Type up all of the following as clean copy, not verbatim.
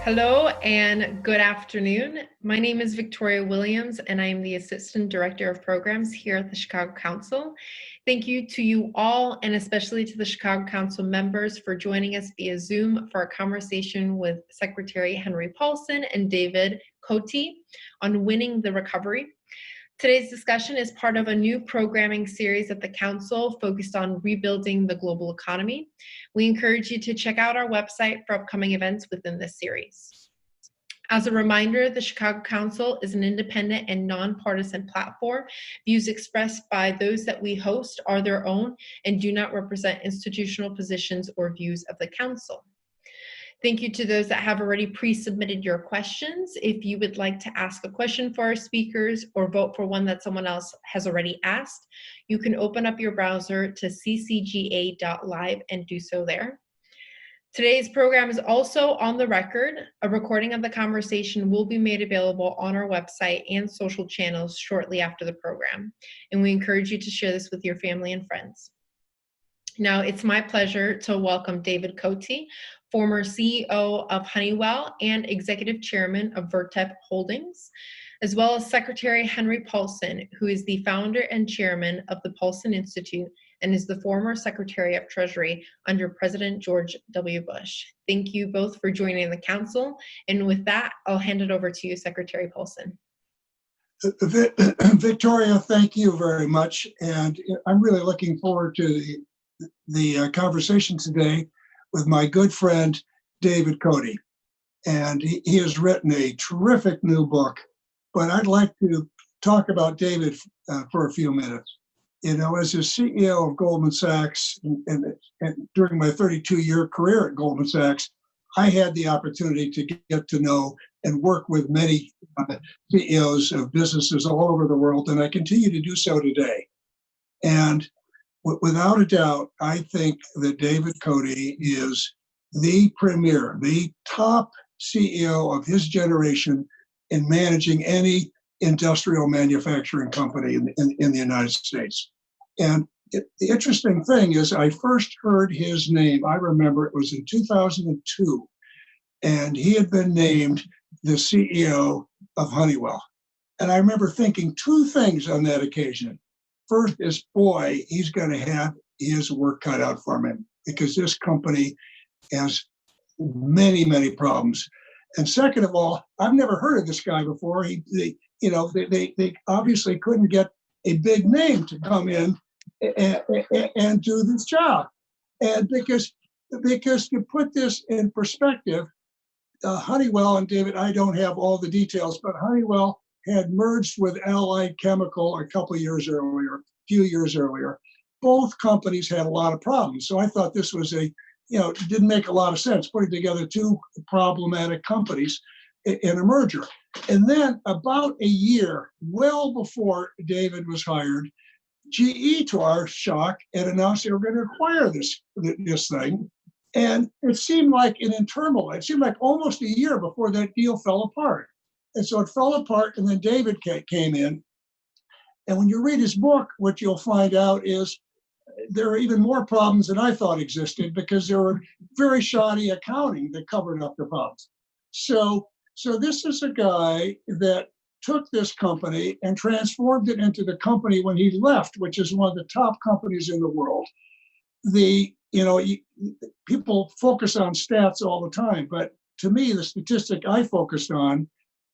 Hello and good afternoon. My name is Victoria Williams and I am the Assistant Director of Programs here at the Chicago Council. Thank you to you all and especially to the Chicago Council members for joining us via Zoom for a conversation with Secretary Henry Paulson and David Cote on winning the recovery. Today's discussion is part of a new programming series at the Council focused on rebuilding the global economy. We encourage you to check out our website for upcoming events within this series. As a reminder, the Chicago Council is an independent and nonpartisan platform. Views expressed by those that we host are their own and do not represent institutional positions or views of the Council. Thank you to those that have already pre-submitted your questions. If you would like to ask a question for our speakers or vote for one that someone else has already asked, you can open up your browser to ccga.live and do so there. Today's program is also on the record. A recording of the conversation will be made available on our website and social channels shortly after the program, and we encourage you to share this with your family and friends. Now, it's my pleasure to welcome David Cote, former CEO of Honeywell and Executive Chairman of Vertep Holdings, as well as Secretary Henry Paulson, who is the founder and chairman of the Paulson Institute and is the former Secretary of Treasury under President George W. Bush. Thank you both for joining the Council. And with that, I'll hand it over to you, Secretary Paulson. Victoria, thank you very much. And I'm really looking forward to the conversation today with my good friend, David Cote. And he has written a terrific new book, but I'd like to talk about David for a few minutes. You know, as a CEO of Goldman Sachs, and during my 32-year career at Goldman Sachs, I had the opportunity to get to know and work with many CEOs of businesses all over the world, and I continue to do so today. And without a doubt, I think that David Cote is the premier, the top CEO of his generation in managing any industrial manufacturing company in the United States. And the interesting thing is I first heard his name, I remember it was in 2002, and he had been named the CEO of Honeywell. And I remember thinking two things on that occasion. First is, boy, he's going to have his work cut out for him because this company has many, many problems. And second of all, I've never heard of this guy before. They obviously couldn't get a big name to come in and do this job. And because to put this in perspective, Honeywell, and David, I don't have all the details, but Honeywell had merged with Allied Chemical a few years earlier. Both companies had a lot of problems. So I thought this was it didn't make a lot of sense putting together two problematic companies in a merger. And then about a year, well before David was hired, GE, to our shock, had announced they were going to acquire this thing. And it seemed like it seemed like almost a year before that deal fell apart. And so it fell apart, and then David came in. And when you read his book, what you'll find out is there are even more problems than I thought existed because there were very shoddy accounting that covered up the problems. So this is a guy that took this company and transformed it into the company when he left, which is one of the top companies in the world. People focus on stats all the time, but to me, the statistic I focused on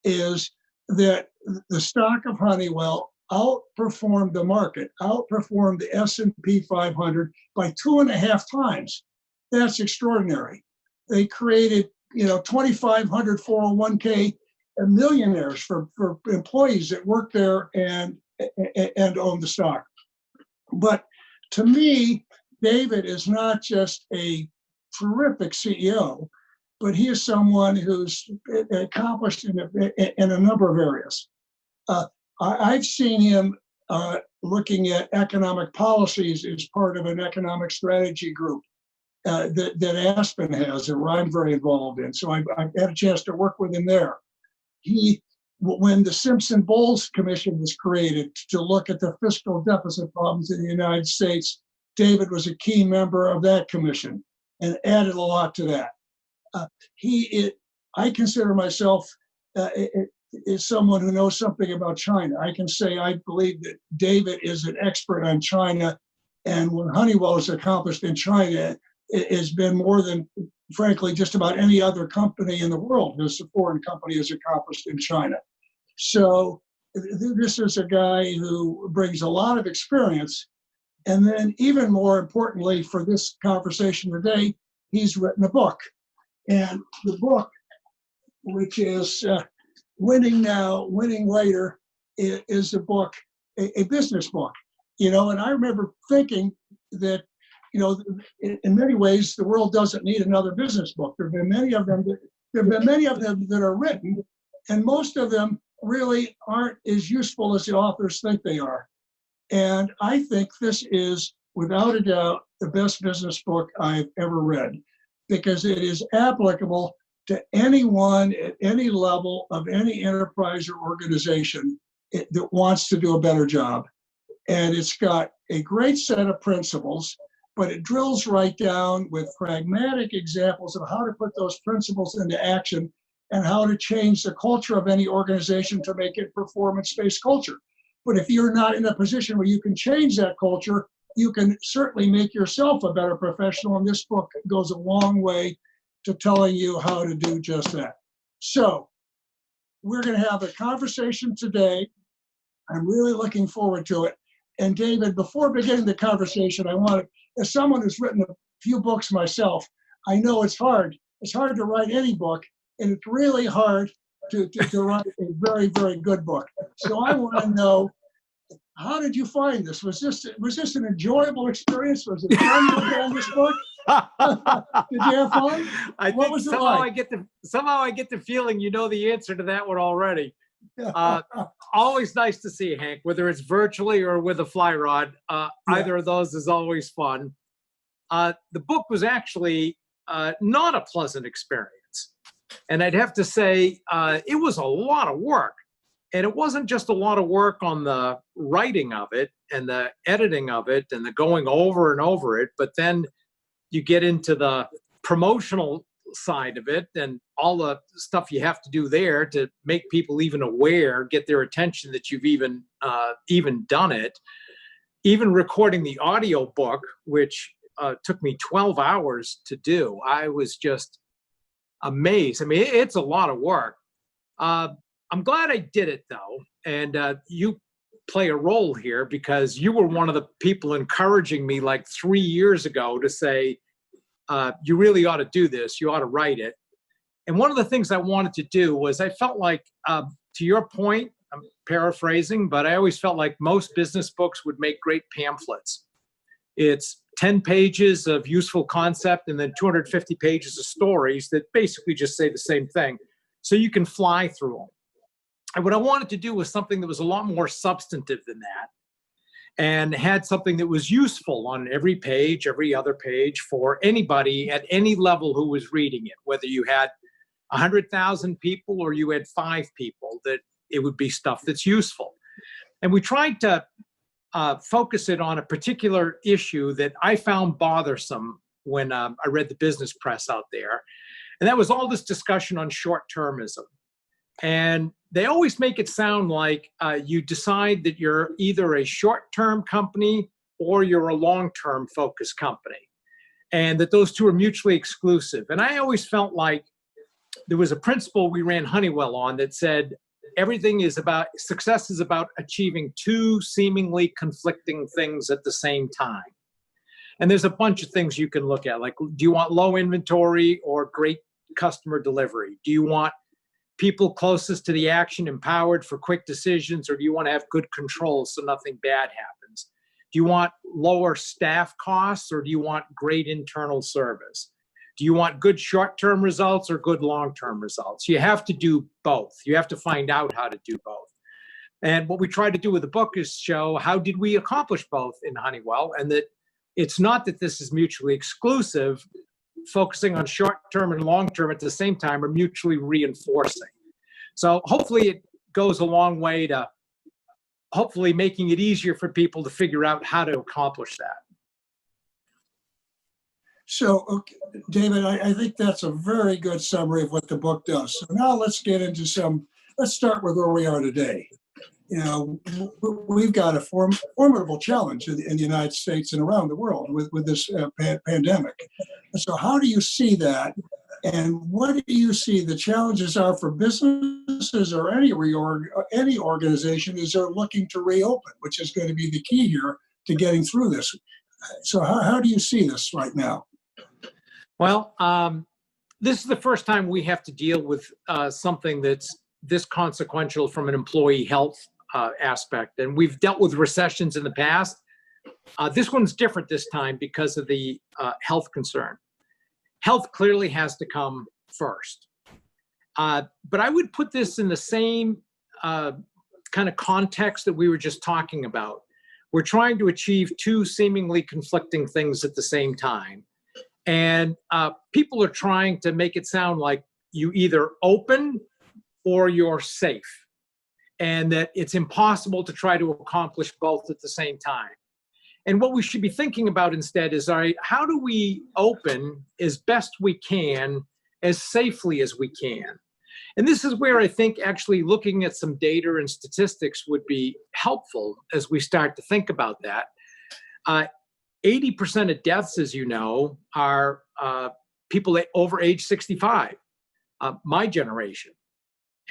is that the stock of Honeywell outperformed the market, outperformed the S&P 500 by 2.5 times. That's extraordinary. They created, 2,500 401k millionaires for employees that work there and own the stock. But to me, David is not just a terrific CEO, but he is someone who's accomplished in a number of areas. I've seen him looking at economic policies as part of an economic strategy group that Aspen has, and where I'm very involved in. So I've had a chance to work with him there. When the Simpson-Bowles Commission was created to look at the fiscal deficit problems in the United States, David was a key member of that commission and added a lot to that. I consider myself is someone who knows something about China. I can say I believe that David is an expert on China, and what Honeywell has accomplished in China has been more than, frankly, just about any other company in the world, as a foreign company, has accomplished in China. So this is a guy who brings a lot of experience. And then even more importantly for this conversation today, he's written a book. And the book, which is Winning Now, Winning Later, is a book, a business book. And I remember thinking that, in many ways, the world doesn't need another business book. There have been many of them that are written, and most of them really aren't as useful as the authors think they are. And I think this is, without a doubt, the best business book I've ever read, because it is applicable to anyone at any level of any enterprise or organization that wants to do a better job. And it's got a great set of principles, but it drills right down with pragmatic examples of how to put those principles into action and how to change the culture of any organization to make it performance-based culture. But if you're not in a position where you can change that culture, you can certainly make yourself a better professional. And this book goes a long way to telling you how to do just that. So we're going to have a conversation today. I'm really looking forward to it. And David, before beginning the conversation, I want to, as someone who's written a few books myself, I know it's hard. It's hard to write any book, and it's really hard to write a very, very good book. So I want to know, how did you find this? Was this an enjoyable experience? Was it fun to write on this book? Did you have fun? What was it like? Somehow I get the feeling you know the answer to that one already. Always nice to see you, Hank, whether it's virtually or with a fly rod. Either of those is always fun. The book was actually not a pleasant experience. And I'd have to say it was a lot of work. And it wasn't just a lot of work on the writing of it and the editing of it and the going over and over it, but then you get into the promotional side of it and all the stuff you have to do there to make people even aware, get their attention that you've even done it. Even recording the audio book, which took me 12 hours to do, I was just amazed. I mean, it's a lot of work. I'm glad I did it though, and you play a role here because you were one of the people encouraging me like 3 years ago to say, you really ought to do this, you ought to write it. And one of the things I wanted to do was I felt like, to your point, I'm paraphrasing, but I always felt like most business books would make great pamphlets. It's 10 pages of useful concept and then 250 pages of stories that basically just say the same thing. So you can fly through them. And what I wanted to do was something that was a lot more substantive than that and had something that was useful on every page, every other page for anybody at any level who was reading it, whether you had 100,000 people or you had 5 people, that it would be stuff that's useful. And we tried to focus it on a particular issue that I found bothersome when I read the business press out there. And that was all this discussion on short-termism. And they always make it sound like you decide that you're either a short-term company or you're a long-term focused company, and that those two are mutually exclusive. And I always felt like there was a principle we ran Honeywell on that said success is about achieving 2 seemingly conflicting things at the same time. And there's a bunch of things you can look at, like, do you want low inventory or great customer delivery? Do you want people closest to the action empowered for quick decisions, or do you want to have good controls so nothing bad happens? Do you want lower staff costs, or do you want great internal service? Do you want good short-term results or good long-term results? You have to do both. You have to find out how to do both. And what we try to do with the book is show how did we accomplish both in Honeywell, and that it's not that this is mutually exclusive. Focusing on short-term and long-term at the same time are mutually reinforcing. So hopefully it goes a long way to hopefully making it easier for people to figure out how to accomplish that. So, okay, David, I think that's a very good summary of what the book does. So now let's get into let's start with where we are today. You know, we've got a formidable challenge in the United States and around the world with this pandemic. So how do you see that? And what do you see the challenges are for businesses or any organization as they're looking to reopen, which is going to be the key here to getting through this. So how do you see this right now? Well, this is the first time we have to deal with something that's this consequential from an employee health aspect. And we've dealt with recessions in the past. This one's different this time because of the health concern. Health clearly has to come first. But I would put this in the same kind of context that we were just talking about. We're trying to achieve two seemingly conflicting things at the same time. And people are trying to make it sound like you either open or you're safe, and that it's impossible to try to accomplish both at the same time. And what we should be thinking about instead is, all right, how do we open as best we can, as safely as we can? And this is where I think actually looking at some data and statistics would be helpful as we start to think about that. 80% of deaths, as you know, are people over age 65, my generation.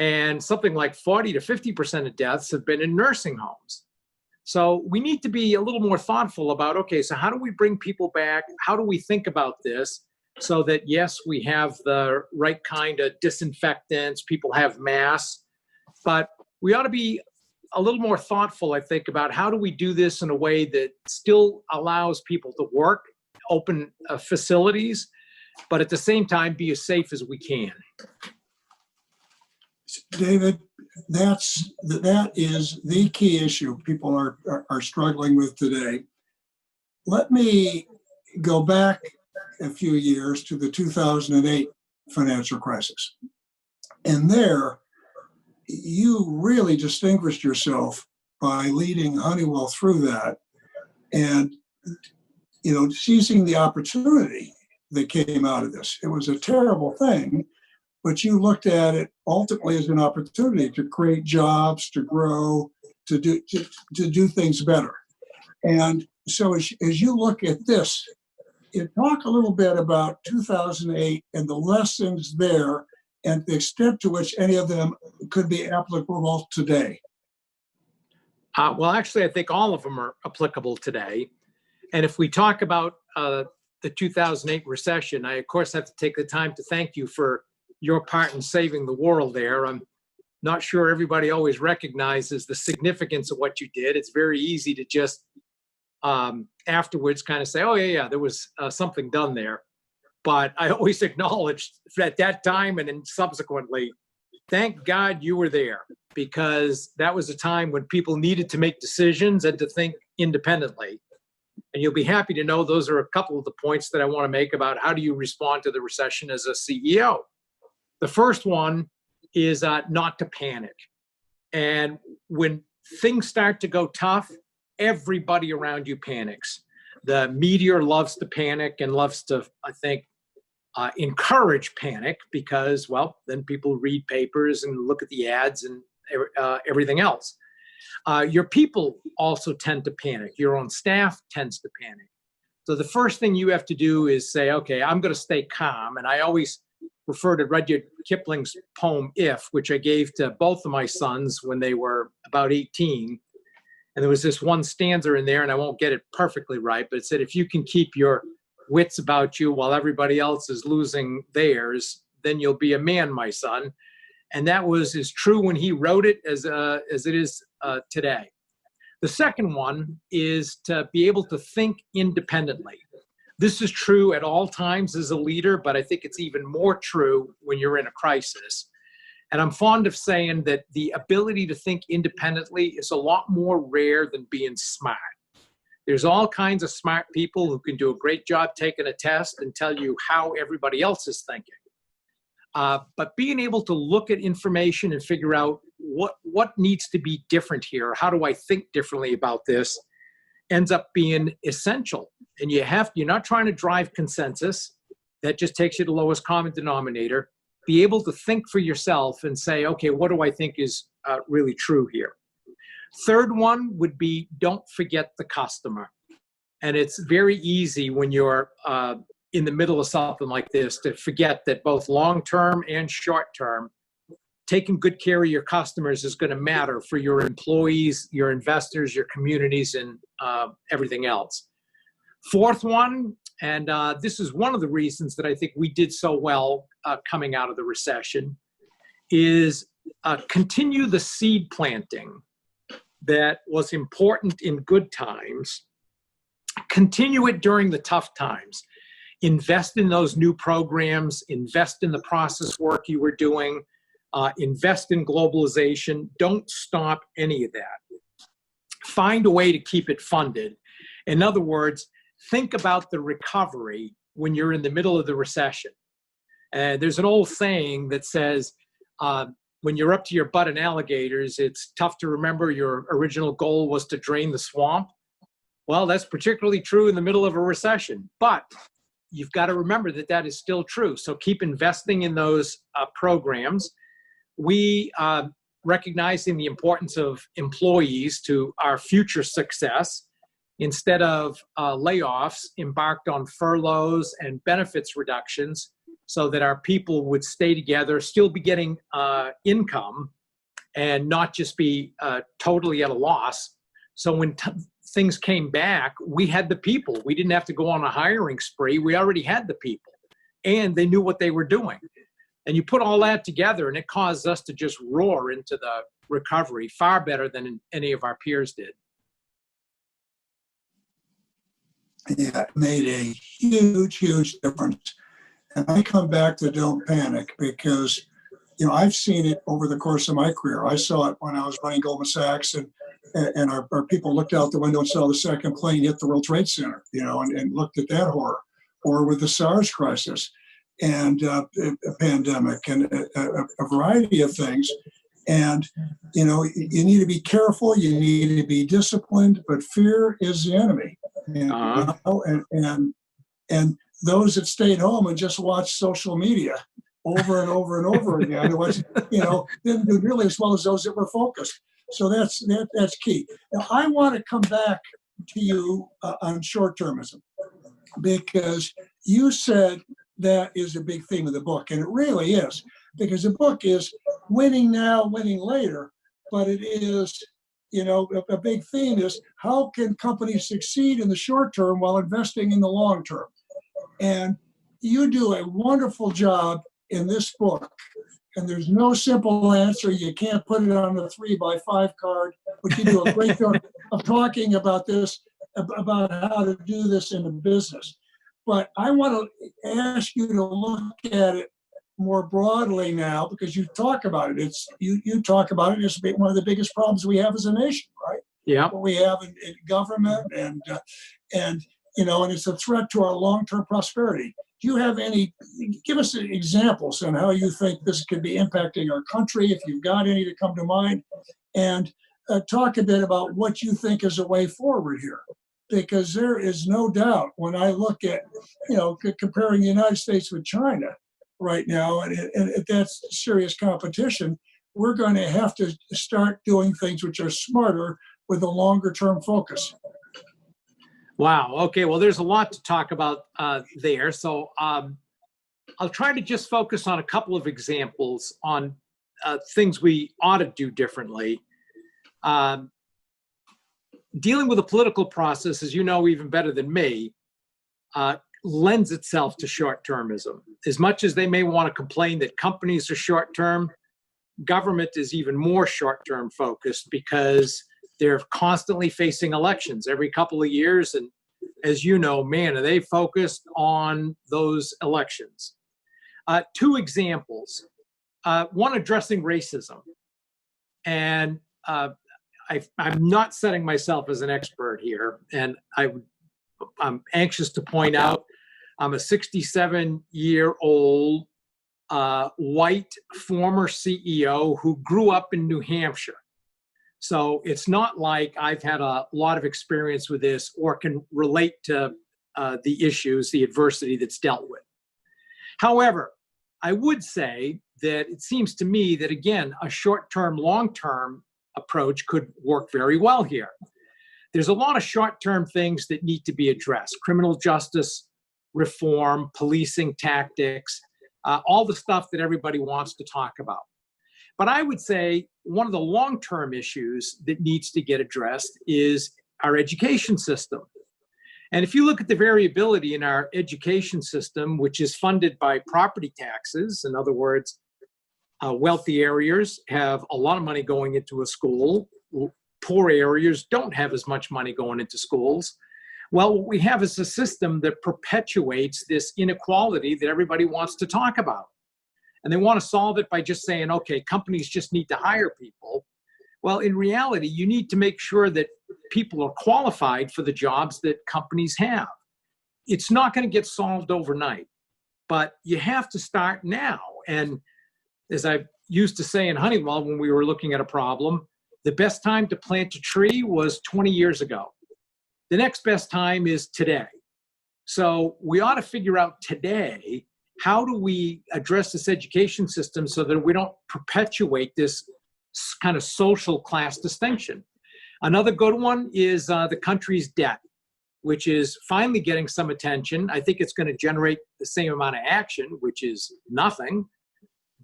And something like 40 to 50% of deaths have been in nursing homes. So we need to be a little more thoughtful about, okay, so how do we bring people back? How do we think about this so that, yes, we have the right kind of disinfectants, people have masks, but we ought to be a little more thoughtful, I think, about how do we do this in a way that still allows people to work, open facilities, but at the same time be as safe as we can. David, that is the key issue people are struggling with today. Let me go back a few years to the 2008 financial crisis. And there, you really distinguished yourself by leading Honeywell through that and, you know, seizing the opportunity that came out of this. It was a terrible thing, but you looked at it ultimately as an opportunity to create jobs, to grow, to do things better. And so as you look at this, talk a little bit about 2008 and the lessons there and the extent to which any of them could be applicable today. Well, actually, I think all of them are applicable today. And if we talk about the 2008 recession, I, of course, have to take the time to thank you for your part in saving the world there. I'm not sure everybody always recognizes the significance of what you did. It's very easy to just afterwards kind of say, oh, yeah, there was something done there. But I always acknowledged at that time and then subsequently, thank God you were there, because that was a time when people needed to make decisions and to think independently. And you'll be happy to know those are a couple of the points that I want to make about how do you respond to the recession as a CEO. The first one is not to panic. And when things start to go tough, everybody around you panics. The media loves to panic and loves to, I think, encourage panic because, well, then people read papers and look at the ads and everything else. Your people also tend to panic. Your own staff tends to panic. So the first thing you have to do is say, okay, I'm going to stay calm. And I always refer to Rudyard Kipling's poem, If, which I gave to both of my sons when they were about 18. And there was this one stanza in there, and I won't get it perfectly right, but it said, if you can keep your wits about you while everybody else is losing theirs, then you'll be a man, my son. And that was as true when he wrote it as it is today. The second one is to be able to think independently. This is true at all times as a leader, but I think it's even more true when you're in a crisis. And I'm fond of saying that the ability to think independently is a lot more rare than being smart. There's all kinds of smart people who can do a great job taking a test and tell you how everybody else is thinking. But being able to look at information and figure out what needs to be different here, how do I think differently about this, ends up being essential. And you're not trying to drive consensus. That just takes you to lowest common denominator. Be able to think for yourself and say, okay, what do I think is really true here? Third one would be, don't forget the customer. And it's very easy when you're in the middle of something like this to forget that both long-term and short-term, taking good care of your customers is going to matter for your employees, your investors, your communities, and everything else. Fourth one, and this is one of the reasons that I think we did so well coming out of the recession, is continue the seed planting that was important in good times. Continue it during the tough times. Invest in those new programs, invest in the process work you were doing, invest in globalization. Don't stop any of that. Find a way to keep it funded. In other words, think about the recovery when you're in the middle of the recession. There's an old saying that says, when you're up to your butt in alligators, it's tough to remember your original goal was to drain the swamp. Well, that's particularly true in the middle of a recession, but you've got to remember that that is still true. So keep investing in those programs. We, recognizing the importance of employees to our future success, instead of layoffs, embarked on furloughs and benefits reductions so that our people would stay together, still be getting income, and not just be totally at a loss. So when things came back, we had the people. We didn't have to go on a hiring spree. We already had the people, and they knew what they were doing. And you put all that together, and it caused us to just roar into the recovery far better than any of our peers did. Yeah, it made a huge, huge difference. And I come back to don't panic because, I've seen it over the course of my career. I saw it when I was running Goldman Sachs, and our people looked out the window and saw the second plane hit the World Trade Center, and looked at that horror. Or with the SARS crisis and a pandemic and a variety of things. And, you need to be careful, you need to be disciplined, but fear is the enemy. And those that stayed home and just watched social media over and over and over again, didn't do nearly as well as those that were focused. So that's key. Now, I want to come back to you on short-termism, because you said that is a big theme of the book, and it really is, because the book is winning now, winning later, but it is, a big theme is how can companies succeed in the short term while investing in the long term? And you do a wonderful job in this book, and there's no simple answer. You can't put it on a 3x5 card, but you do a great job of talking about this, about how to do this in the business. But I want to ask you to look at it more broadly now, because you talk about it. You talk about it as one of the biggest problems we have as a nation, right? Yeah. What we have in government, and it's a threat to our long-term prosperity. Do you have give us examples on how you think this could be impacting our country, if you've got any to come to mind, and talk a bit about what you think is a way forward here. Because there is no doubt when I look at, comparing the United States with China right now, and that's serious competition, we're going to have to start doing things which are smarter with a longer term focus. Wow. Okay. Well, there's a lot to talk about there. So I'll try to just focus on a couple of examples on things we ought to do differently. Dealing with the political process, as you know even better than me, lends itself to short-termism. As much as they may want to complain that companies are short-term, government is even more short-term focused because they're constantly facing elections every couple of years. And as you know, man, are they focused on those elections. Two examples. One, addressing racism. And I'm not setting myself as an expert here, and I'm anxious to point out I'm a 67-year-old white former CEO who grew up in New Hampshire. So it's not like I've had a lot of experience with this or can relate to the issues, the adversity that's dealt with. However, I would say that it seems to me that, again, a short-term, long-term approach could work very well here. There's a lot of short-term things that need to be addressed: criminal justice reform, policing tactics, all the stuff that everybody wants to talk about. But I would say one of the long-term issues that needs to get addressed is our education system. And if you look at the variability in our education system, which is funded by property taxes, in other words, wealthy areas have a lot of money going into a school, poor areas don't have as much money going into schools. Well, what we have is a system that perpetuates this inequality that everybody wants to talk about. And they want to solve it by just saying, okay, companies just need to hire people. Well, in reality, you need to make sure that people are qualified for the jobs that companies have. It's not going to get solved overnight, but you have to start now. And as I used to say in Honeywell when we were looking at a problem, the best time to plant a tree was 20 years ago. The next best time is today. So we ought to figure out today, how do we address this education system so that we don't perpetuate this kind of social class distinction? Another good one is the country's debt, which is finally getting some attention. I think it's going to generate the same amount of action, which is nothing,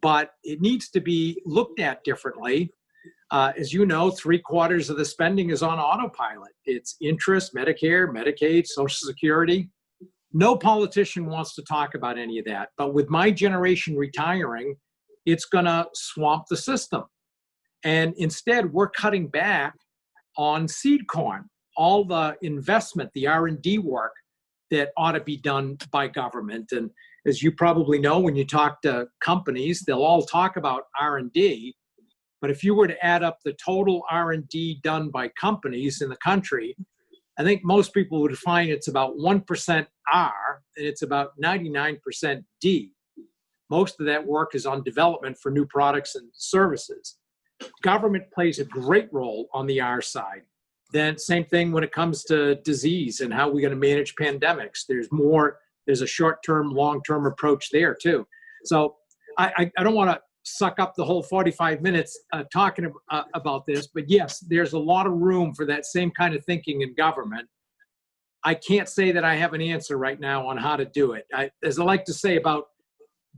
but it needs to be looked at differently. As you know, 3/4 of the spending is on autopilot. It's interest, Medicare, Medicaid, Social Security. No politician wants to talk about any of that. But with my generation retiring, it's going to swamp the system. And instead, we're cutting back on seed corn, all the investment, the R&D work that ought to be done by government. And as you probably know, when you talk to companies, they'll all talk about R&D. But if you were to add up the total R&D done by companies in the country, I think most people would find it's about 1% R and it's about 99% D. Most of that work is on development for new products and services. Government plays a great role on the R side. Then same thing when it comes to disease and how we're going to manage pandemics. There's a short-term, long-term approach there too. So I don't want to suck up the whole 45 minutes talking about this, but yes, there's a lot of room for that same kind of thinking in government. I can't say that I have an answer right now on how to do it. As I like to say about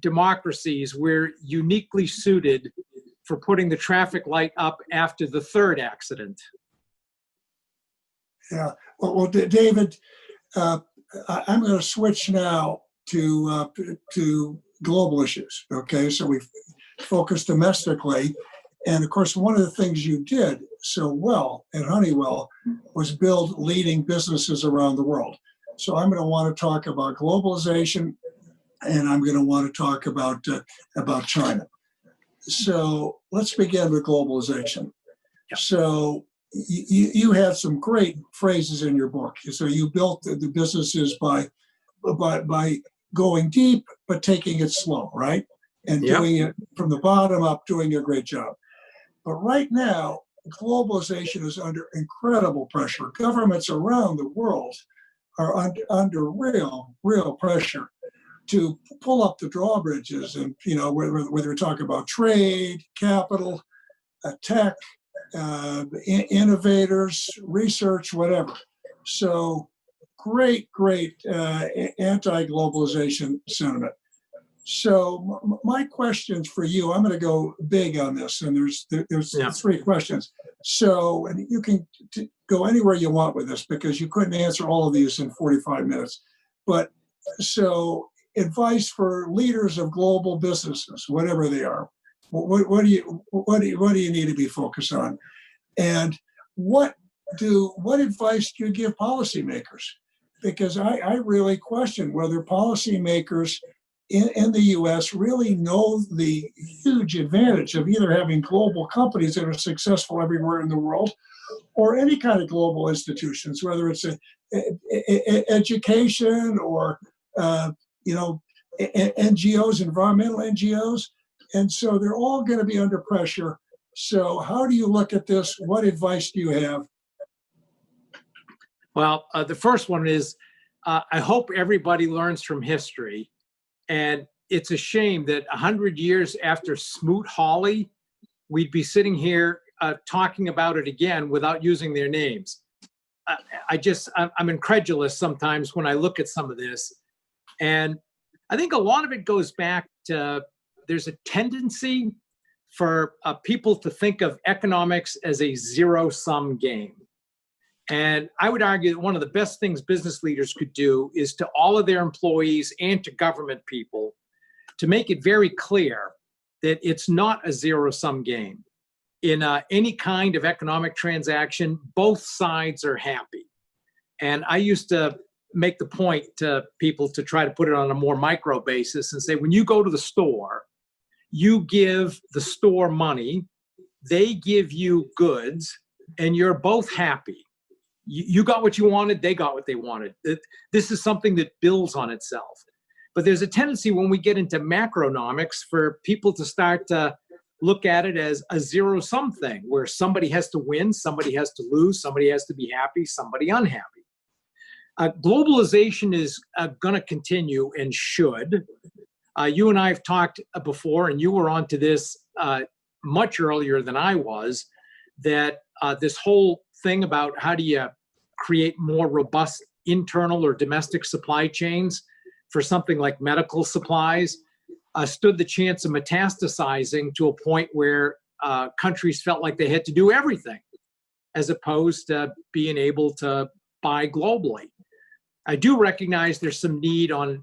democracies, we're uniquely suited for putting the traffic light up after the third accident. Yeah. Well, David, I'm going to switch now to global issues. Okay, so we've focused domestically, and of course, one of the things you did so well at Honeywell was build leading businesses around the world. So I'm going to want to talk about globalization, and I'm going to want to talk about China. So let's begin with globalization. So you had some great phrases in your book. So you built the businesses by going deep, but taking it slow, right? And doing it from the bottom up, doing a great job. But right now, globalization is under incredible pressure. Governments around the world are under real pressure to pull up the drawbridges, and whether we're talking about trade, capital, tech, innovators, research, whatever. So great anti-globalization sentiment. So my questions for you, I'm going to go big on this, and there's 3 questions. So, and you can go anywhere you want with this because you couldn't answer all of these in 45 minutes. But so advice for leaders of global businesses, whatever they are. What do you need to be focused on? And what advice do you give policymakers? Because I really question whether policymakers in the U.S. really know the huge advantage of either having global companies that are successful everywhere in the world, or any kind of global institutions, whether it's education or NGOs, environmental NGOs. And so they're all going to be under pressure So how do you look at this? What advice do you have? Well, the first one is I hope everybody learns from history. And it's a shame that 100 years after Smoot-Hawley, we'd be sitting here talking about it again without using their names. I'm incredulous sometimes when I look at some of this. And I think a lot of it goes back to there's a tendency for people to think of economics as a zero-sum game. And I would argue that one of the best things business leaders could do is to all of their employees and to government people to make it very clear that it's not a zero-sum game. In any kind of economic transaction, both sides are happy. And I used to make the point to people to try to put it on a more micro basis and say, when you go to the store, you give the store money, they give you goods, and you're both happy. You got what you wanted, they got what they wanted. This is something that builds on itself. But there's a tendency when we get into macroeconomics for people to start to look at it as a zero-sum thing, where somebody has to win, somebody has to lose, somebody has to be happy, somebody unhappy. Globalization is going to continue and should. You and I have talked before, and you were onto this much earlier than I was, that this whole thing about how do you create more robust internal or domestic supply chains for something like medical supplies stood the chance of metastasizing to a point where countries felt like they had to do everything as opposed to being able to buy globally. I do recognize there's some need on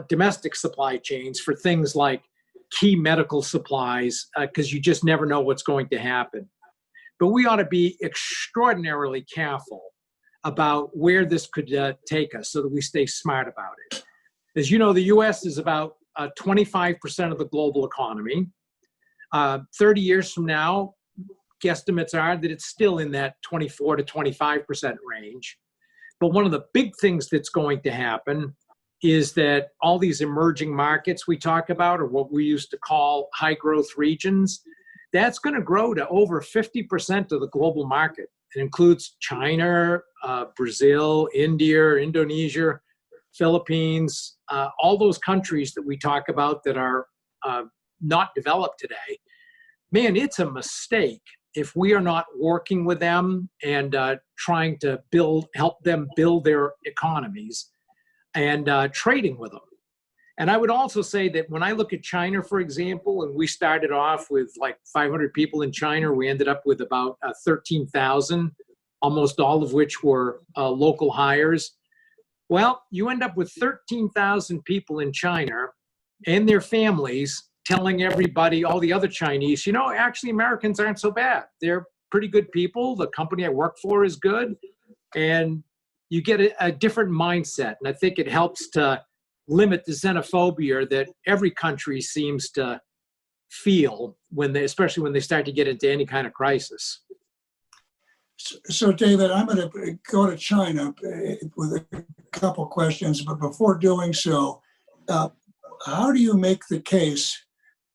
domestic supply chains for things like key medical supplies because you just never know what's going to happen. But we ought to be extraordinarily careful about where this could take us so that we stay smart about it. As you know, the U.S. is about 25% of the global economy. 30 years from now, guesstimates are that it's still in that 24 to 25% range. But one of the big things that's going to happen is that all these emerging markets we talk about, or what we used to call high growth regions, that's going to grow to over 50% of the global market. It includes China, Brazil, India, Indonesia, Philippines, all those countries that we talk about that are not developed today. Man, it's a mistake if we are not working with them and trying to help them build their economies and trading with them. And I would also say that when I look at China, for example, and we started off with like 500 people in China, we ended up with about 13,000, almost all of which were local hires. Well, you end up with 13,000 people in China and their families telling everybody, all the other Chinese, actually Americans aren't so bad. They're pretty good people. The company I work for is good. And you get a different mindset. And I think it helps to limit the xenophobia that every country seems to feel especially when they start to get into any kind of crisis. So, David, I'm going to go to China with a couple questions, but before doing so, how do you make the case,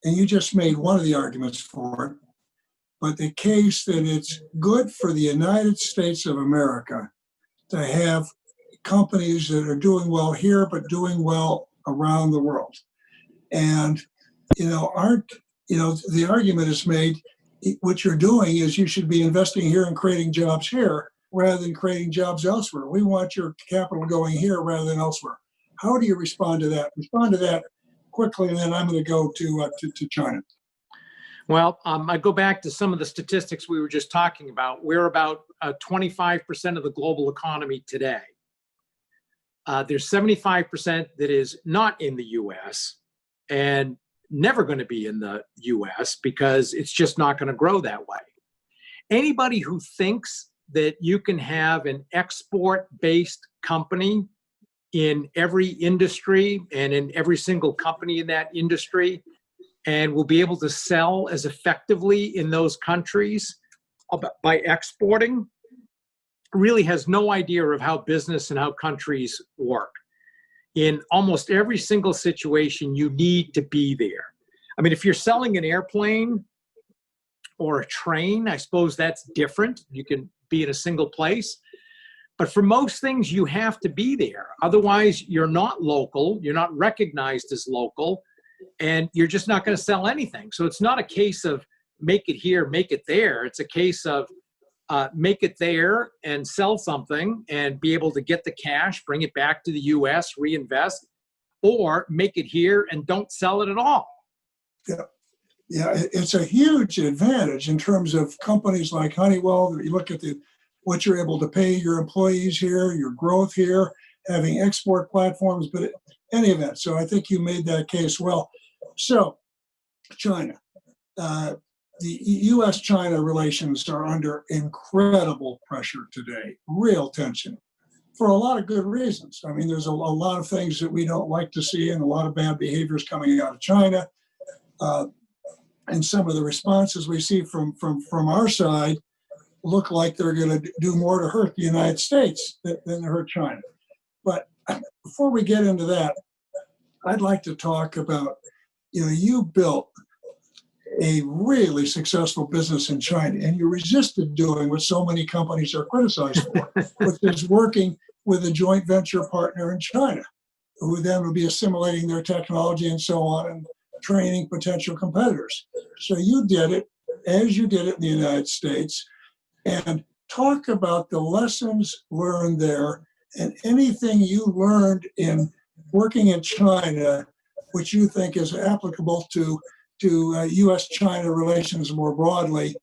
and you just made one of the arguments for it, but the case that it's good for the United States of America to have companies that are doing well here, but doing well around the world? And, the argument is made, what you're doing is you should be investing here and creating jobs here rather than creating jobs elsewhere. We want your capital going here rather than elsewhere. How do you respond to that? Respond to that quickly, and then I'm going to go to China. Well, I go back to some of the statistics we were just talking about. We're about 25% of the global economy today. There's 75% that is not in the U.S. and never going to be in the U.S. because it's just not going to grow that way. Anybody who thinks that you can have an export-based company in every industry and in every single company in that industry and will be able to sell as effectively in those countries by exporting really has no idea of how business and how countries work. In almost every single situation, you need to be there. I mean, if you're selling an airplane or a train. I suppose that's different. You can be in a single place. But for most things, you have to be there. Otherwise, you're not local. You're not recognized as local, and you're just not going to sell anything. So it's not a case of make it here, make it there. It's a case of make it there and sell something and be able to get the cash, bring it back to the U.S., reinvest, or make it here and don't sell it at all. Yeah. Yeah, it's a huge advantage in terms of companies like Honeywell. You look at what you're able to pay your employees here, your growth here, having export platforms, but in any event. So I think you made that case well. So China, the U.S.-China relations are under incredible pressure today, real tension, for a lot of good reasons. I mean, there's a lot of things that we don't like to see and a lot of bad behaviors coming out of China. And some of the responses we see from our side look like they're going to do more to hurt the United States than to hurt China. But before we get into that, I'd like to talk about, you built a really successful business in China, and you resisted doing what so many companies are criticized for, which is working with a joint venture partner in China, who then will be assimilating their technology and so on and training potential competitors. So you did it as you did it in the United States, and talk about the lessons learned there and anything you learned in working in China, which you think is applicable to U.S.-China relations more broadly.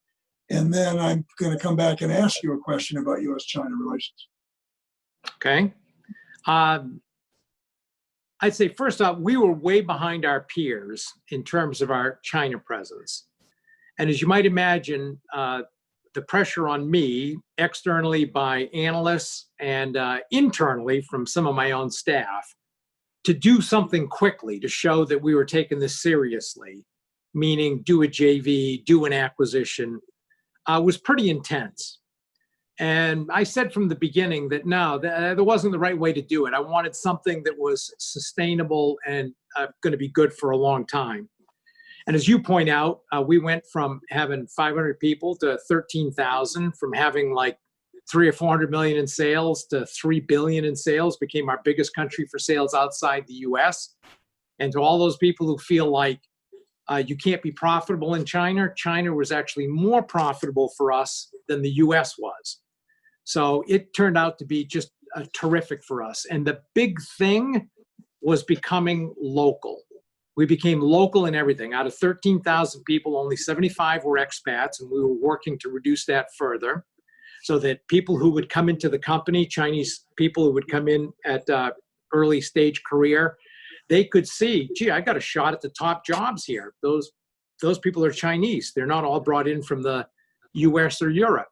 And then I'm going to come back and ask you a question about U.S.-China relations. Okay. I'd say, first off, we were way behind our peers in terms of our China presence. And as you might imagine, the pressure on me externally by analysts and internally from some of my own staff to do something quickly to show that we were taking this seriously, meaning do a JV, do an acquisition, was pretty intense. And I said from the beginning that no, that wasn't the right way to do it. I wanted something that was sustainable and going to be good for a long time. And as you point out, we went from having 500 people to 13,000, from having like 300 or 400 million in sales to 3 billion in sales, became our biggest country for sales outside the US. And to all those people who feel like you can't be profitable in China, China was actually more profitable for us than the US was. So it turned out to be just terrific for us. And the big thing was becoming local. We became local in everything. Out of 13,000 people, only 75 were expats, and we were working to reduce that further so that people who would come into the company, Chinese people who would come in at early stage career, they could see, gee, I got a shot at the top jobs here. Those people are Chinese. They're not all brought in from the US or Europe.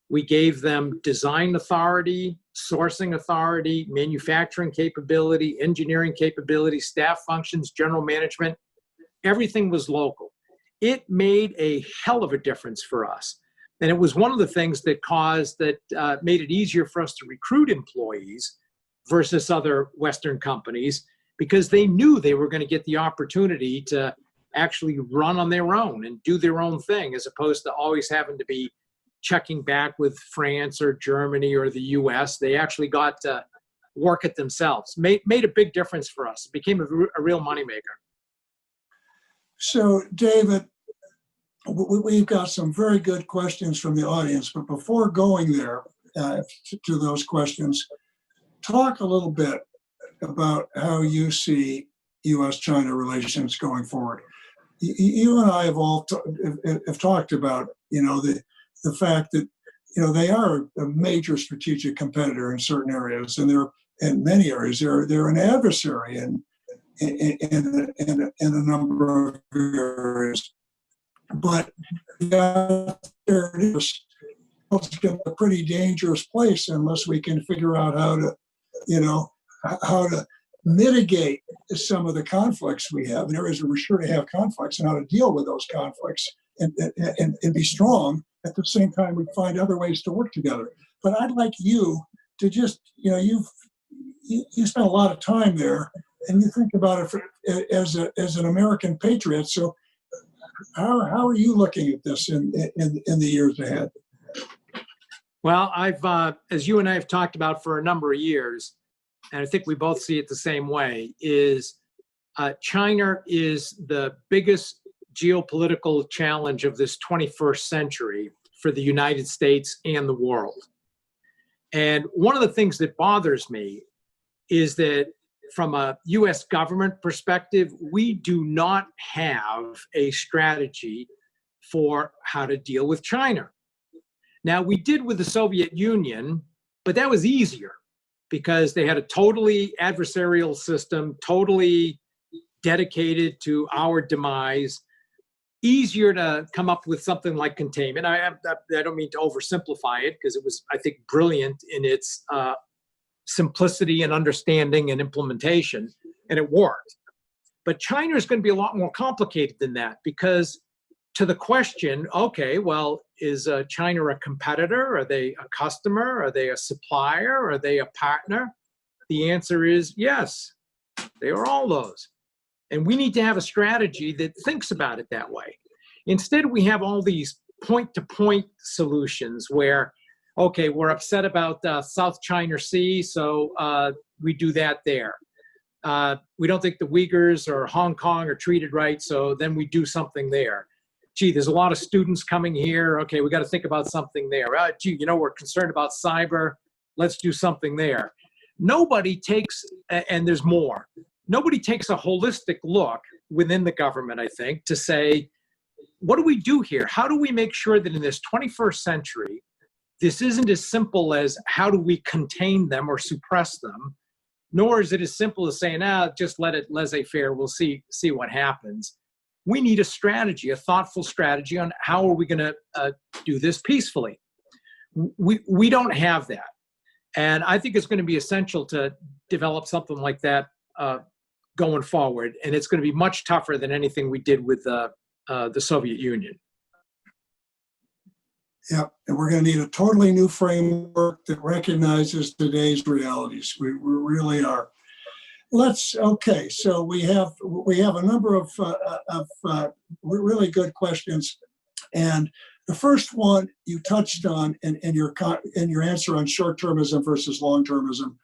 We gave them design authority, sourcing authority, manufacturing capability, engineering capability, staff functions, general management. Everything was local. It made a hell of a difference for us. And it was one of the things that made it easier for us to recruit employees versus other Western companies, because they knew they were going to get the opportunity to actually run on their own and do their own thing, as opposed to always having to be checking back with France or Germany or the US. They actually got to work it themselves. Made a big difference for us. It became a real moneymaker. So, David, we've got some very good questions from the audience, but before going there to those questions, talk a little bit about how you see U.S.-China relations going forward. You and I have talked about, the fact that, they are a major strategic competitor in certain areas, and they're in many areas they're an adversary in a number of areas. But there it is. It's a pretty dangerous place unless we can figure out how to mitigate some of the conflicts we have. In areas where we're sure to have conflicts, and how to deal with those conflicts and be strong. At the same time, we find other ways to work together. But I'd like you to just, you spent a lot of time there, and you think about it as an American patriot. So how are you looking at this in the years ahead? Well, I've, as you and I have talked about for a number of years, and I think we both see it the same way, is China is the biggest geopolitical challenge of this 21st century for the United States and the world. And one of the things that bothers me is that from a US government perspective, we do not have a strategy for how to deal with China. Now, we did with the Soviet Union, but that was easier because they had a totally adversarial system, totally dedicated to our demise. Easier to come up with something like containment. I don't mean to oversimplify it because it was, I think, brilliant in its simplicity and understanding and implementation, and it worked. But China is going to be a lot more complicated than that because to the question, okay, well, is China a competitor? Are they a customer? Are they a supplier? Are they a partner? The answer is yes, they are all those. And we need to have a strategy that thinks about it that way. Instead, we have all these point-to-point solutions where, okay, we're upset about South China Sea, so we do that there. We don't think the Uyghurs or Hong Kong are treated right, so then we do something there. Gee, there's a lot of students coming here. Okay, we got to think about something there. Gee, we're concerned about cyber. Let's do something there. Nobody takes, and there's more, nobody takes a holistic look within the government, I think, to say, what do we do here? How do we make sure that in this 21st century, this isn't as simple as how do we contain them or suppress them, nor is it as simple as saying, just let it laissez-faire, we'll see what happens. We need a strategy, a thoughtful strategy on how are we going to do this peacefully. We don't have that. And I think it's going to be essential to develop something like that going forward. And it's going to be much tougher than anything we did with the Soviet Union. Yeah, and we're going to need a totally new framework that recognizes today's realities. We really are. Okay, so we have a number of really good questions, and the first one you touched on in your answer on short-termism versus long-termism,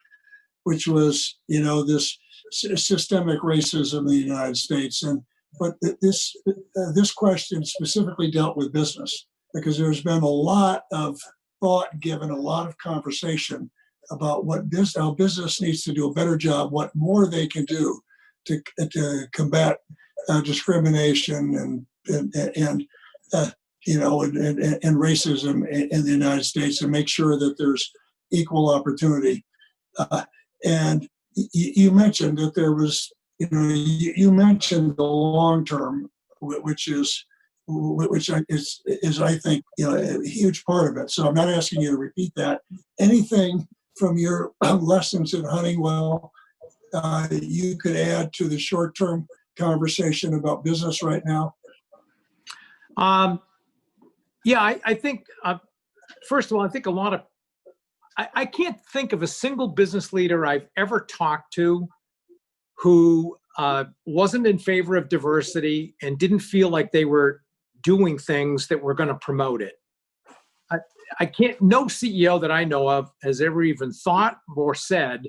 which was this systemic racism in the United States, but this question specifically dealt with business because there's been a lot of thought given, a lot of conversation about how business needs to do a better job, what more they can do to combat discrimination and racism in the United States and make sure that there's equal opportunity. And you mentioned that there was, you mentioned the long term, which is I think a huge part of it. So I'm not asking you to repeat that. Anything from your lessons at Honeywell you could add to the short-term conversation about business right now? Yeah, I think, first of all, I think I can't think of a single business leader I've ever talked to who wasn't in favor of diversity and didn't feel like they were doing things that were going to promote it. No CEO that I know of has ever even thought or said,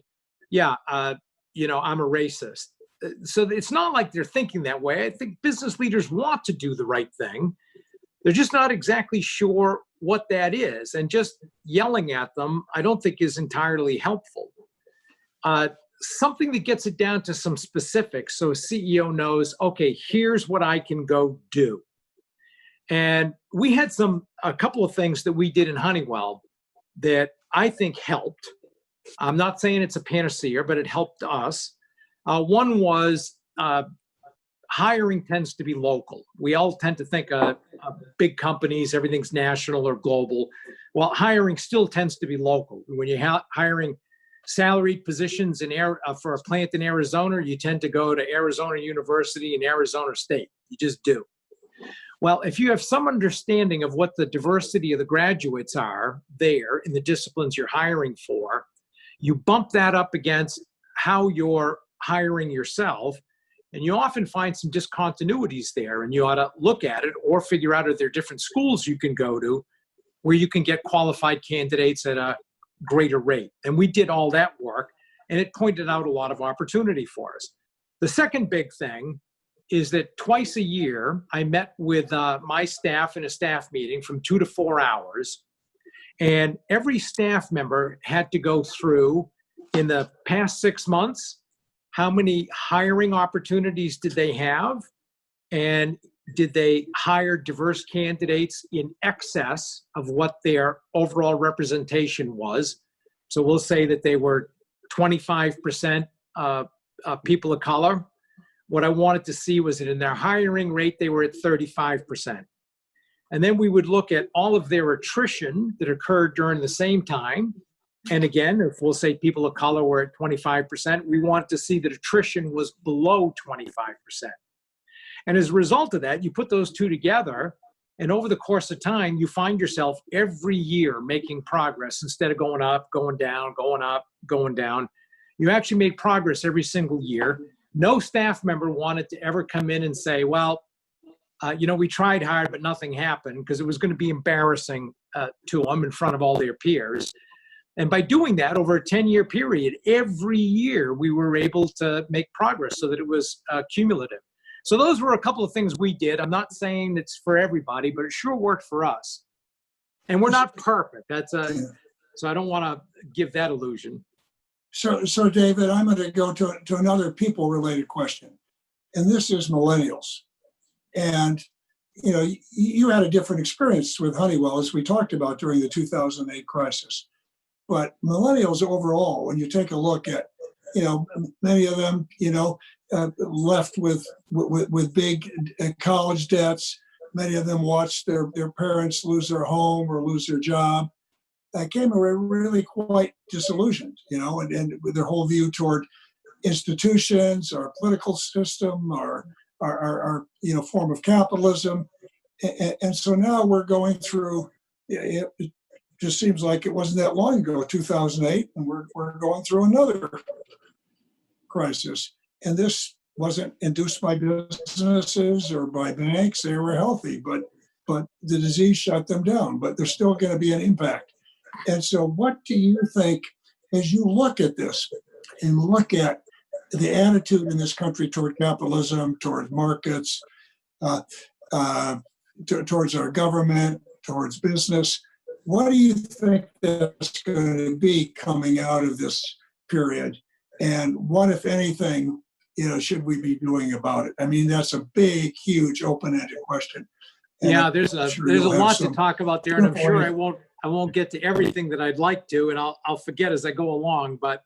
I'm a racist. So it's not like they're thinking that way. I think business leaders want to do the right thing. They're just not exactly sure what that is. And just yelling at them, I don't think is entirely helpful. Something that gets it down to some specifics so a CEO knows, okay, here's what I can go do. And we had a couple of things that we did in Honeywell that I think helped. I'm not saying it's a panacea, but it helped us. One was hiring tends to be local. We all tend to think of big companies, everything's national or global. Well, hiring still tends to be local. When you're hiring salaried positions for a plant in Arizona, you tend to go to Arizona University and Arizona State. You just do. Well, if you have some understanding of what the diversity of the graduates are there in the disciplines you're hiring for, you bump that up against how you're hiring yourself, And you often find some discontinuities there, and you ought to look at it or figure out if there are different schools you can go to where you can get qualified candidates at a greater rate. And we did all that work, and it pointed out a lot of opportunity for us. The second big thing is that twice a year, I met with my staff in a staff meeting from 2 to 4 hours. And every staff member had to go through, in the past 6 months, how many hiring opportunities did they have? And did they hire diverse candidates in excess of what their overall representation was? So we'll say that they were 25% people of color. What I wanted to see was that in their hiring rate, they were at 35%. And then we would look at all of their attrition that occurred during the same time. And again, if we'll say people of color were at 25%, we wanted to see that attrition was below 25%. And as a result of that, you put those two together, and over the course of time, you find yourself every year making progress instead of going up, going down, going up, going down. You actually made progress every single year. No staff member wanted to ever come in and say, well, we tried hard, but nothing happened, because it was going to be embarrassing to them in front of all their peers. And by doing that over a 10-year period, every year we were able to make progress so that it was cumulative. So those were a couple of things we did. I'm not saying it's for everybody, but it sure worked for us. And we're not perfect. So I don't want to give that illusion. So David, I'm going to go to another people-related question, and this is millennials. And you had a different experience with Honeywell, as we talked about during the 2008 crisis. But millennials overall, when you take a look at, many of them, left with big college debts. Many of them watched their parents lose their home or lose their job. Came away really quite disillusioned, and with their whole view toward institutions, our political system, our form of capitalism. And so now we're going through, it just seems like it wasn't that long ago, 2008, and we're going through another crisis. And this wasn't induced by businesses or by banks. They were healthy, but the disease shut them down, but there's still going to be an impact. And so what do you think, as you look at this and look at the attitude in this country toward capitalism, toward markets, towards our government, towards business, what do you think that's going to be coming out of this period? And what, if anything, should we be doing about it? I mean, that's a big, huge, open-ended question. And yeah, there's a lot to talk about there, and I'm sure I won't get to everything that I'd like to, and I'll forget as I go along. But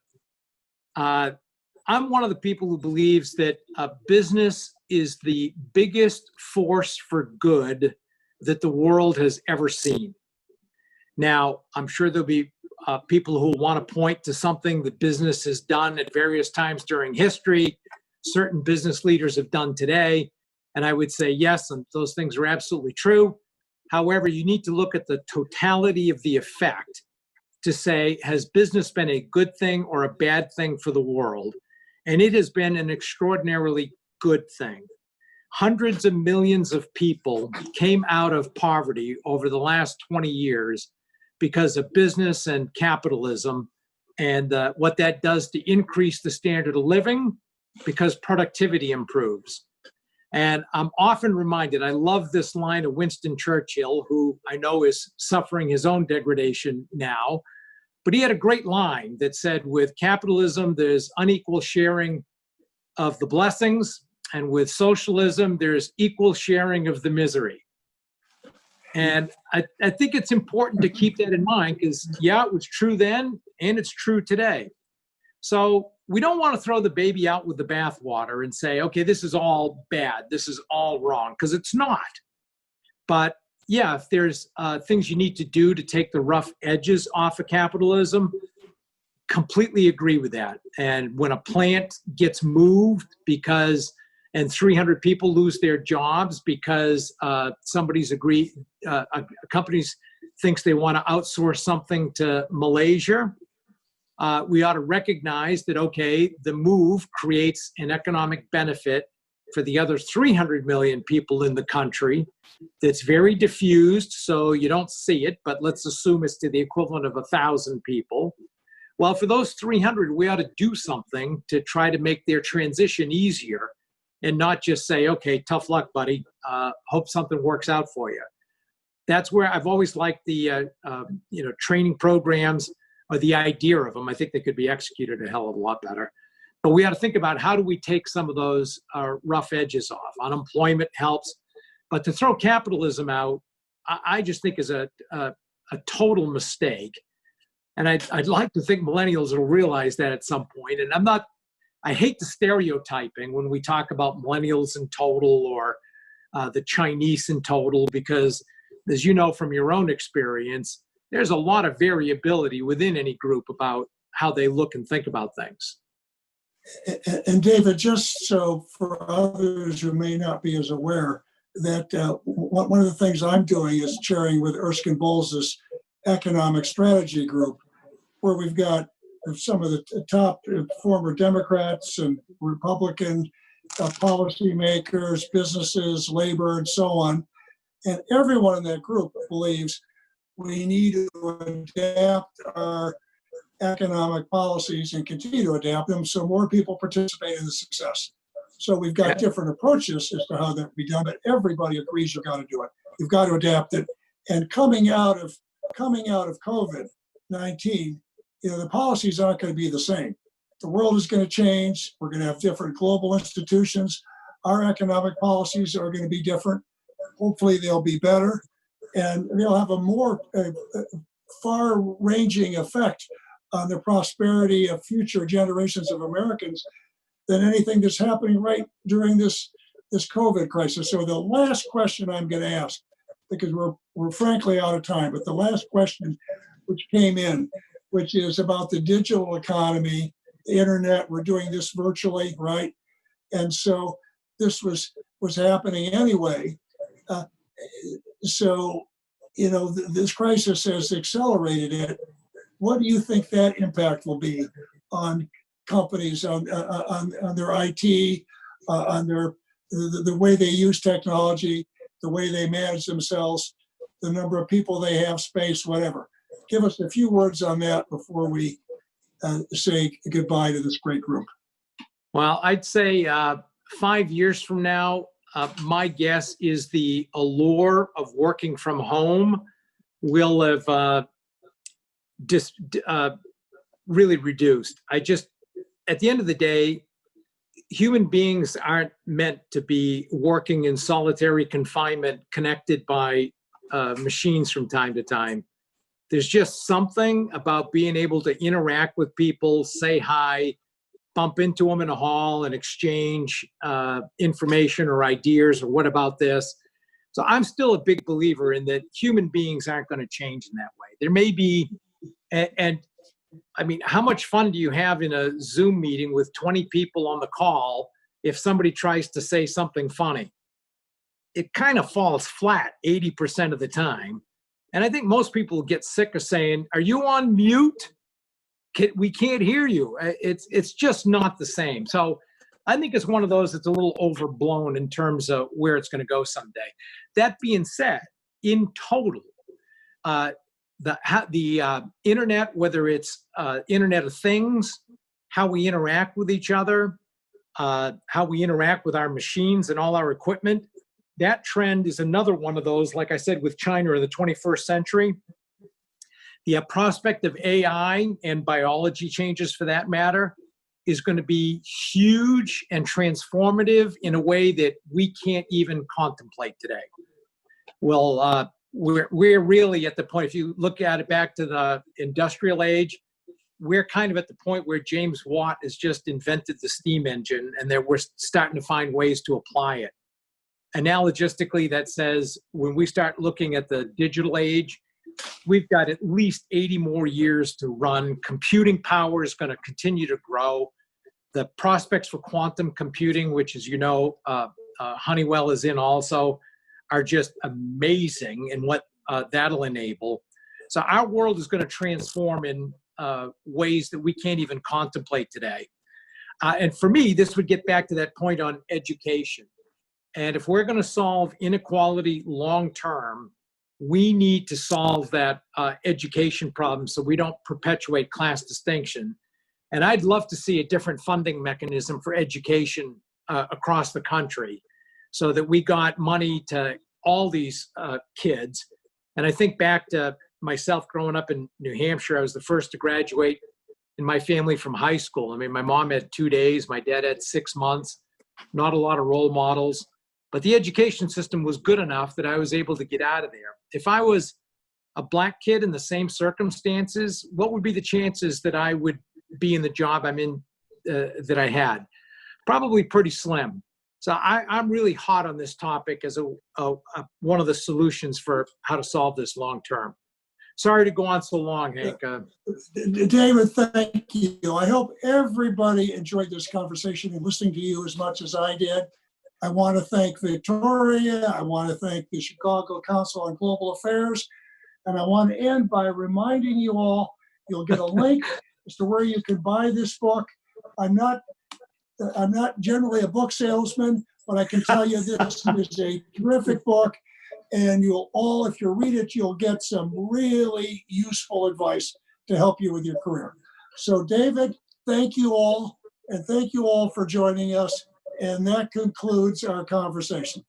I'm one of the people who believes that business is the biggest force for good that the world has ever seen. Now, I'm sure there'll be people who want to point to something that business has done at various times during history, certain business leaders have done today, and I would say yes, and those things are absolutely true. However, you need to look at the totality of the effect to say, has business been a good thing or a bad thing for the world? And it has been an extraordinarily good thing. Hundreds of millions of people came out of poverty over the last 20 years because of business and capitalism, and what that does to increase the standard of living, because productivity improves. And I'm often reminded, I love this line of Winston Churchill, who I know is suffering his own degradation now, but he had a great line that said, with capitalism, there's unequal sharing of the blessings, and with socialism, there's equal sharing of the misery. And I think it's important to keep that in mind, because, yeah, it was true then, and it's true today. So we don't want to throw the baby out with the bathwater and say, okay, this is all bad, this is all wrong, because it's not. But yeah, if there's things you need to do to take the rough edges off of capitalism, completely agree with that. And when a plant gets moved and 300 people lose their jobs because somebody's agreed, a company thinks they want to outsource something to Malaysia, we ought to recognize that, okay, the move creates an economic benefit for the other 300 million people in the country that's very diffused, so you don't see it, but let's assume it's to the equivalent of 1,000 people. Well, for those 300, we ought to do something to try to make their transition easier and not just say, okay, tough luck, buddy. Hope something works out for you. That's where I've always liked the training programs or the idea of them. I think they could be executed a hell of a lot better. But we ought to think about how do we take some of those rough edges off. Unemployment helps. But to throw capitalism out, I just think is a total mistake. And I'd like to think millennials will realize that at some point. And I hate the stereotyping when we talk about millennials in total or the Chinese in total, because as you know from your own experience, there's a lot of variability within any group about how they look and think about things. And David, just so for others who may not be as aware, that one of the things I'm doing is chairing with Erskine Bowles' economic strategy group, where we've got some of the top former Democrats and Republican policymakers, businesses, labor, and so on. And everyone in that group believes we need to adapt our economic policies and continue to adapt them so more people participate in the success. So we've got different approaches as to how that can be done, but everybody agrees you've got to do it. You've got to adapt it. And coming out of COVID-19, the policies aren't going to be the same. The world is going to change. We're going to have different global institutions. Our economic policies are going to be different. Hopefully they'll be better, and they'll have a more far-ranging effect on the prosperity of future generations of Americans than anything that's happening right during this COVID crisis. So the last question I'm going to ask, because we're frankly out of time, but the last question which came in, which is about the digital economy, the internet. We're doing this virtually, right? And so this was happening anyway. This crisis has accelerated it. What do you think that impact will be on companies, on their IT, on the way they use technology, the way they manage themselves, the number of people they have, space, whatever? Give us a few words on that before we say goodbye to this great group. Well, I'd say 5 years from now, my guess is the allure of working from home will have really reduced. At the end of the day, human beings aren't meant to be working in solitary confinement connected by machines from time to time. There's just something about being able to interact with people, say hi, bump into them in a hall and exchange information or ideas or what about this. So I'm still a big believer in that human beings aren't going to change in that way. There may be, and I mean, how much fun do you have in a Zoom meeting with 20 people on the call if somebody tries to say something funny? It kind of falls flat 80% of the time. And I think most people get sick of saying, "Are you on mute? We can't hear you." It's just not the same. So I think it's one of those that's a little overblown in terms of where it's going to go someday. That being said, in total, the internet, whether it's Internet of Things, how we interact with each other, how we interact with our machines and all our equipment, that trend is another one of those, like I said, with China in the 21st century. The prospect of AI and biology changes, for that matter, is going to be huge and transformative in a way that we can't even contemplate today. Well, we're really at the point, if you look at it back to the industrial age, we're kind of at the point where James Watt has just invented the steam engine, and that we're starting to find ways to apply it. Analogistically, that says when we start looking at the digital age, we've got at least 80 more years to run. Computing power is going to continue to grow. The prospects for quantum computing, which, as you know, Honeywell is in also, are just amazing in what that'll enable. So our world is going to transform in ways that we can't even contemplate today. And for me, this would get back to that point on education. And if we're going to solve inequality long term, we need to solve that education problem so we don't perpetuate class distinction. And I'd love to see a different funding mechanism for education across the country so that we got money to all these kids. And I think back to myself growing up in New Hampshire. I was the first to graduate in my family from high school. I mean, my mom had 2 days, my dad had 6 months, not a lot of role models. But the education system was good enough that I was able to get out of there. If I was a black kid in the same circumstances, what would be the chances that I would be in the job I'm in that I had? Probably pretty slim. So I'm really hot on this topic as one of the solutions for how to solve this long term. Sorry to go on so long, Hank. David, thank you. I hope everybody enjoyed this conversation and listening to you as much as I did. I want to thank Victoria. I want to thank the Chicago Council on Global Affairs. And I want to end by reminding you all, you'll get a link as to where you can buy this book. I'm not generally a book salesman, but I can tell you this is a terrific book. And you'll all, if you read it, you'll get some really useful advice to help you with your career. So David, thank you all. And thank you all for joining us. And that concludes our conversation.